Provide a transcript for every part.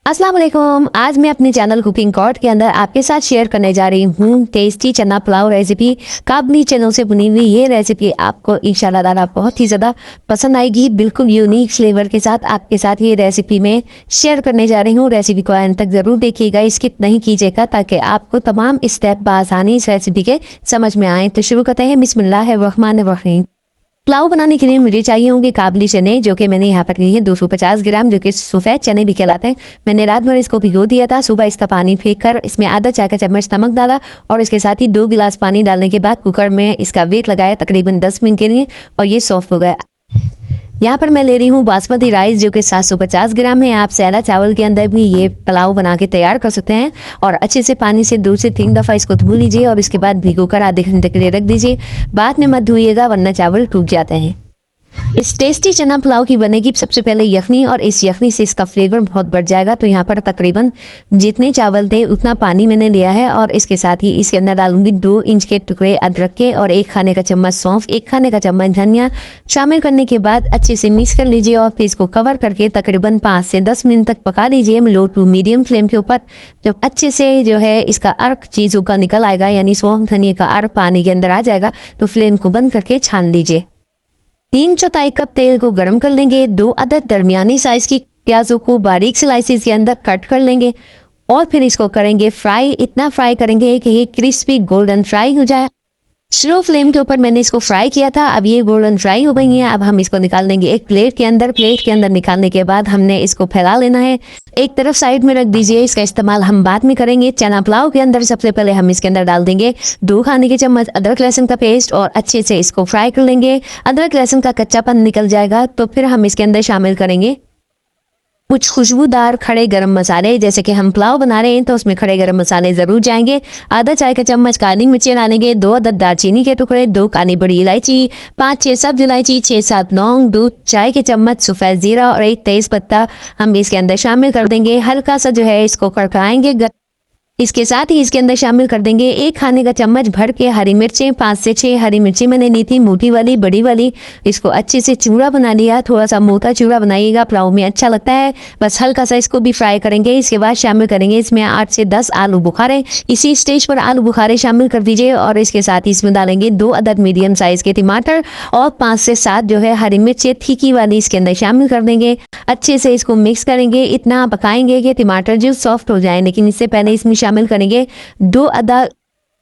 अस्सलाम वालेकुम। आज मैं अपने चैनल कुकिंग कॉर्ट के अंदर आपके साथ शेयर करने जा रही हूँ टेस्टी चना पुलाव रेसिपी। काबली चनों से बुनी हुई ये रेसिपी आपको इंशाल्लाह ताला बहुत ही ज़्यादा पसंद आएगी। बिल्कुल यूनिक फ्लेवर के साथ आपके साथ ये रेसिपी में शेयर करने जा रही हूँ। रेसिपी को एंड तक ज़रूर देखिएगा, स्किप नहीं कीजिएगा ताकि आपको तमाम स्टेप बआसानी इस रेसिपी के समझ में आए। तो शुरू करते हैं। बिस्मिल्लाहिर्रहमानिर्रहीम। पुलाव बनाने के लिए मुझे चाहिए होंगे काबली चने, जो कि मैंने यहाँ पर लिए हैं 250 ग्राम, जो कि सफ़ेद चने भी कहलाते हैं। मैंने रात भर इसको भिगो दिया था। सुबह इसका पानी फेंक कर इसमें आधा चाय का चम्मच नमक डाला और इसके साथ ही 2 गिलास पानी डालने के बाद कुकर में इसका वेट लगाया तकरीबन 10 मिनट के लिए और ये सॉफ्ट हो गया। यहाँ पर मैं ले रही हूँ बासमती राइस, जो कि 750 ग्राम है। आप सैला चावल के अंदर भी ये पुलाव बना के तैयार कर सकते हैं और अच्छे से पानी से 2 से 3 दफ़ा इसको धो लीजिए और इसके बाद भिगो कर आधे घंटे के लिए रख दीजिए। बाद में मत धोइएगा वरना चावल टूट जाते हैं। इस टेस्टी चना पुलाव की बनेगी सबसे पहले यखनी, और इस यखनी से इसका फ्लेवर बहुत बढ़ जाएगा। तो यहाँ पर तकरीबन जितने चावल थे उतना पानी मैंने लिया है और इसके साथ ही इसके अंदर डालूंगी 2 इंच के टुकड़े अदरक के और 1 खाने का चम्मच सौंफ, 1 खाने का चम्मच धनिया शामिल करने के बाद अच्छे से मिक्स कर लीजिए और फिर इसको कवर करके तकरीबन 5 से 10 मिनट तक पका लीजिए लो टू मीडियम फ्लेम के ऊपर। जब अच्छे से जो है इसका अर्क चीज़ों का निकल आएगा, यानी सौंफ धनिया का अर्क पानी के अंदर आ जाएगा, तो फ्लेम को बंद करके छान लीजिए। 3/4 कप तेल को गर्म कर लेंगे। 2 अदद दरमियानी साइज की प्याजों को बारीक स्लाइसेस के अंदर कट कर लेंगे और फिर इसको करेंगे फ्राई। इतना फ्राई करेंगे कि ये क्रिस्पी गोल्डन फ्राई हो जाए। स्लो फ्लेम के ऊपर मैंने इसको फ्राई किया था। अब ये गोल्डन फ्राई हो गई है। अब हम इसको निकाल लेंगे एक प्लेट के अंदर। प्लेट के अंदर निकालने के बाद हमने इसको फैला लेना है। एक तरफ साइड में रख दीजिए। इसका इस्तेमाल हम बाद में करेंगे। चना पुलाव के अंदर सबसे पहले हम इसके अंदर डाल देंगे 2 खाने के चम्मच अदरक लहसुन का पेस्ट और अच्छे से इसको फ्राई कर लेंगे। अदरक लहसुन का कच्चापन निकल जाएगा तो फिर हम इसके अंदर शामिल करेंगे कुछ खुशबूदार खड़े गरम मसाले। जैसे कि हम पुलाव बना रहे हैं तो उसमें खड़े गरम मसाले ज़रूर जाएंगे। आधा चाय का चम्मच काली मिर्ची डालेंगे, 2 अदद दालचीनी के टुकड़े, 2 काली बड़ी इलायची, 5-6 सब्ज इलायची, 6-7 लौंग, 2 चाय के चम्मच सफ़ेद जीरा और 1 तेज़ पत्ता हम इसके अंदर शामिल कर देंगे। हल्का सा जो है इसको कड़काएंगे। इसके साथ ही इसके अंदर शामिल कर देंगे 1 खाने का चम्मच भर के हरी मिर्चें। 5 से 6 हरी मिर्ची मैंने ली थी, मोटी वाली बड़ी वाली। इसको अच्छे से चूड़ा बना लिया। थोड़ा सा मोटा चूड़ा बनाइएगा, पुलाव में अच्छा लगता है। बस हल्का सा इसको भी फ्राई करेंगे। इसके बाद शामिल करेंगे इसमें 8 से 10 आलू बुखारे। इसी स्टेज पर आलू बुखारे शामिल कर दीजिए और इसके साथ ही इसमें डालेंगे 2 अदद मीडियम साइज के टमाटर और 5 से 7 जो है हरी मिर्चें तीखी वाली इसके अंदर शामिल कर देंगे। अच्छे से इसको मिक्स करेंगे। इतना पकाएंगे कि टमाटर जो सॉफ्ट हो जाए, लेकिन इससे पहले इसमें शामिल करेंगे 2 अदद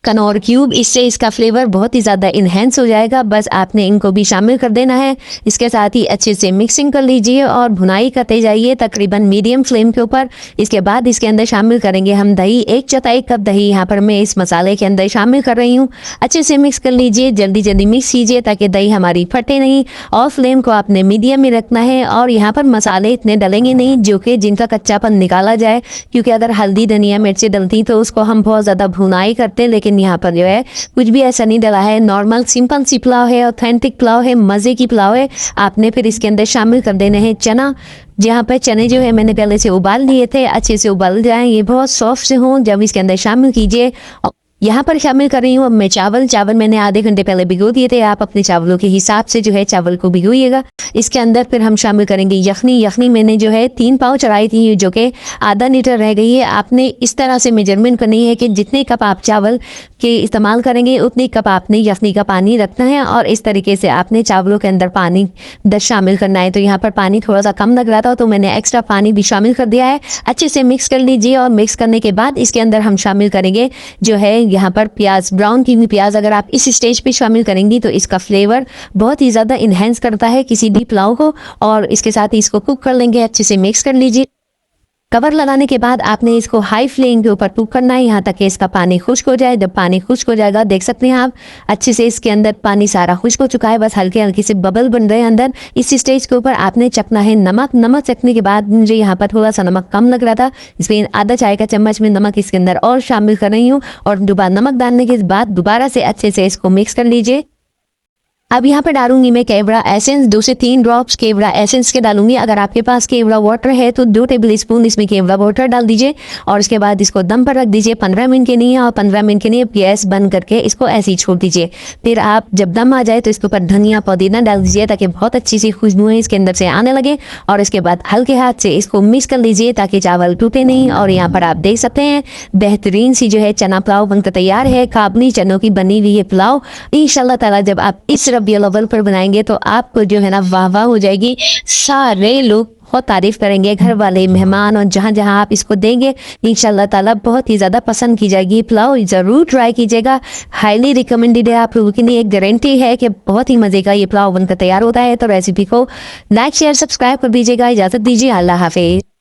कनौर क्यूब। इससे इसका फ्लेवर बहुत ही ज़्यादा इन्हेंस हो जाएगा। बस आपने इनको भी शामिल कर देना है। इसके साथ ही अच्छे से मिक्सिंग कर लीजिए और भुनाई करते जाइए तकरीबन मीडियम फ्लेम के ऊपर। इसके बाद इसके अंदर शामिल करेंगे हम दही। 1/4 कप दही यहाँ पर मैं इस मसाले के अंदर शामिल कर रही हूँ। अच्छे से मिक्स कर लीजिए, जल्दी जल्दी मिक्स कीजिए ताकि दही हमारी फटे नहीं। और फ्लेम को आपने मीडियम में रखना है और यहाँ पर मसाले इतने डलेंगे नहीं जो कि जिनका कच्चापन निकाला जाए, क्योंकि अगर हल्दी धनिया मिर्ची डलती तो उसको हम बहुत ज़्यादा भुनाई करते, लेकिन यहाँ पर जो है कुछ भी ऐसा नहीं डला है। नॉर्मल सिंपल सी पुलाव है, ऑथेंटिक पुलाव है, मज़े की पुलाव है। आपने फिर इसके अंदर शामिल कर देने हैं चना। जहाँ पर चने जो है मैंने पहले से उबाल लिए थे, अच्छे से उबाल जाएं, ये बहुत सॉफ्ट से हों जब इसके अंदर शामिल कीजिए। यहाँ पर शामिल कर रही हूँ अब मैं चावल मैंने आधे घंटे पहले भिगो दिए थे। आप अपने चावलों के हिसाब से जो है चावल को भिगोइएगा। इसके अंदर फिर हम शामिल करेंगे यखनी मैंने जो है 3 पाव चढ़ाई थी, जो कि आधा लीटर रह गई है। आपने इस तरह से मेजरमेंट करनी है कि जितने कप आप चावल के इस्तेमाल करेंगे उतने कप आपने यखनी का पानी रखना है और इस तरीके से आपने चावलों के अंदर पानी शामिल करना है। तो यहाँ पर पानी थोड़ा सा कम लग रहा था तो मैंने एक्स्ट्रा पानी भी शामिल कर दिया है। अच्छे से मिक्स कर लीजिए और मिक्स करने के बाद इसके अंदर हम शामिल करेंगे जो है यहाँ पर प्याज, ब्राउन की हुई प्याज। अगर आप इस स्टेज पे शामिल करेंगी तो इसका फ्लेवर बहुत ही ज़्यादा इन्हेंस करता है किसी भी पुलाव को। और इसके साथ ही इसको कुक कर लेंगे, अच्छे से मिक्स कर लीजिए। कवर लगाने के बाद आपने इसको हाई फ्लेम के ऊपर कुक करना है यहाँ तक कि इसका पानी खुश्क हो जाए। जब पानी खुश्क हो जाएगा, देख सकते हैं आप अच्छे से इसके अंदर पानी सारा खुश्क हो चुका है, बस हल्के हल्के से बबल बन रहे हैं अंदर। इस स्टेज के ऊपर आपने चखना है नमक चखने के बाद मुझे यहाँ पर थोड़ा सा नमक कम लग रहा था, इसमें आधा चाय का चम्मच में नमक इसके अंदर और शामिल कर रही हूँ। और दोबारा नमक डालने के बाद दोबारा से अच्छे से इसको मिक्स कर लीजिए। अब यहाँ पे डालूंगी मैं केवड़ा एसेंस, 2 से 3 ड्रॉप्स केवड़ा एसेंस के डालूंगी। अगर आपके पास केवड़ा वाटर है तो 2 टेबल स्पून इसमें केवड़ा वाटर डाल दीजिए और उसके बाद इसको दम पर रख दीजिए 15 मिनट के लिए। और 15 मिनट के लिए गैस बंद करके इसको ऐसे ही छोड़ दीजिए। फिर आप जब दम आ जाए तो इसके ऊपर धनिया पुदीना डाल दीजिए ताकि बहुत अच्छी सी खुशबुएं इसके अंदर से आने लगे। और इसके बाद हल्के हाथ से इसको मिक्स कर लीजिए ताकि चावल टूटे नहीं। और यहाँ पर आप देख सकते हैं बेहतरीन सी जो है चना पुलाव बनकर तैयार है। काबुली चनों की बनी हुई ये पुलाव इंशाल्लाह ताला जब आप इस रबियुल अव्वल पर बनाएंगे तो आपको जो है ना वाह वाह हो जाएगी। सारे लोग बहुत तारीफ करेंगे, घर वाले, मेहमान, और जहाँ जहाँ आप इसको देंगे इंशाल्लाह ताला बहुत ही ज़्यादा पसंद की जाएगी। पुलाव ज़रूर ट्राई कीजिएगा, हाईली रिकमेंडेड है। आप लोगों के लिए एक गारंटी है कि बहुत ही मज़े का ये पुलाव बनकर तैयार होता है। तो रेसिपी को लाइक शेयर सब्सक्राइब कर दीजिएगा। इजाज़त दीजिए, अल्लाह हाफिज़।